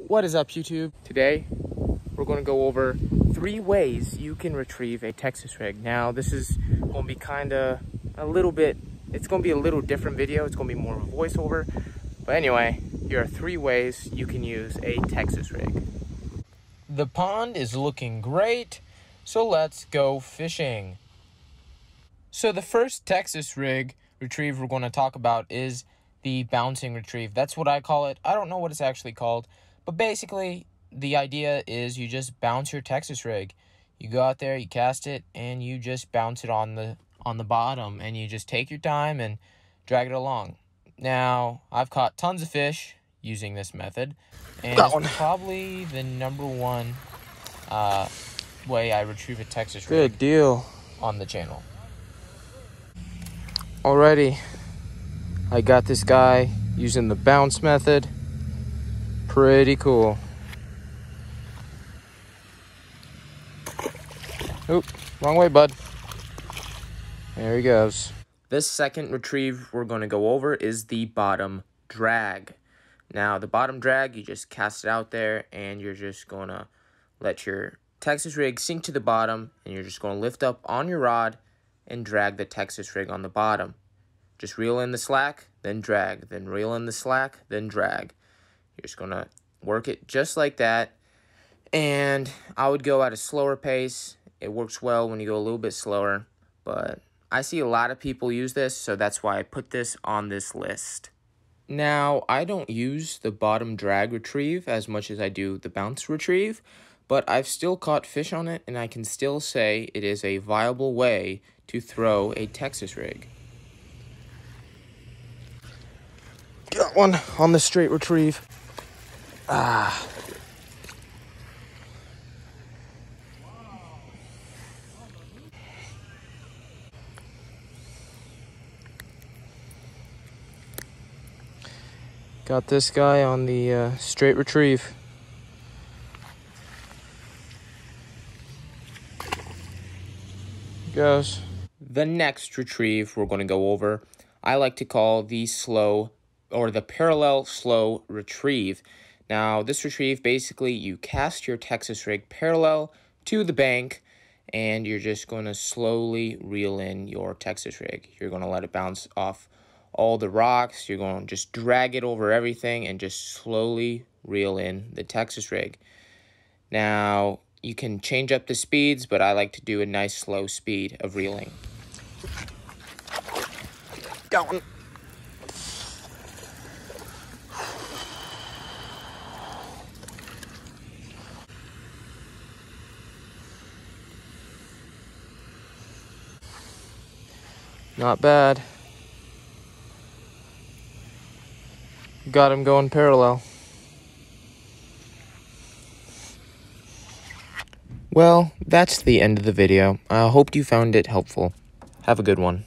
What is up, YouTube? Today we're going to go over 3 ways you can retrieve a Texas rig. Now this is going to be kind of it's going to be a little different video. It's going to be more of a voiceover. But anyway, here are 3 ways you can use a Texas rig. The pond is looking great, so let's go fishing. So the first Texas rig retrieve we're going to talk about is the bouncing retrieve. That's what I call it. I don't know what it's actually called, but basically the idea is you just bounce your Texas rig. You go out there, you cast it, and you just bounce it on the bottom, and you just take your time and drag it along. Now, I've caught tons of fish using this method, and it's probably the #1 way I retrieve a Texas rig. Good deal. On the channel. Alrighty, I got this guy using the bounce method. Pretty cool. Oop, wrong way, bud. There he goes. This second retrieve we're going to go over is the bottom drag. Now, the bottom drag, you just cast it out there, and you're just going to let your Texas rig sink to the bottom, and you're just going to lift up on your rod and drag the Texas rig on the bottom. Just reel in the slack, then drag, then reel in the slack, then drag. You're just going to work it just like that, and I would go at a slower pace. It works well when you go a little bit slower, but I see a lot of people use this, so that's why I put this on this list. Now, I don't use the bottom drag retrieve as much as I do the bounce retrieve, but I've still caught fish on it, and I can still say it is a viable way to throw a Texas rig. Got one on the straight retrieve. Got this guy on the straight retrieve. Goes. The next retrieve we're going to go over, I like to call the slow or the parallel slow retrieve. Now, this retrieve, basically, you cast your Texas rig parallel to the bank, and you're just going to slowly reel in your Texas rig. You're going to let it bounce off all the rocks. You're going to just drag it over everything and just slowly reel in the Texas rig. Now, you can change up the speeds, but I like to do a nice slow speed of reeling. Got one. Not bad. Got him going parallel. Well, that's the end of the video. I hope you found it helpful. Have a good one.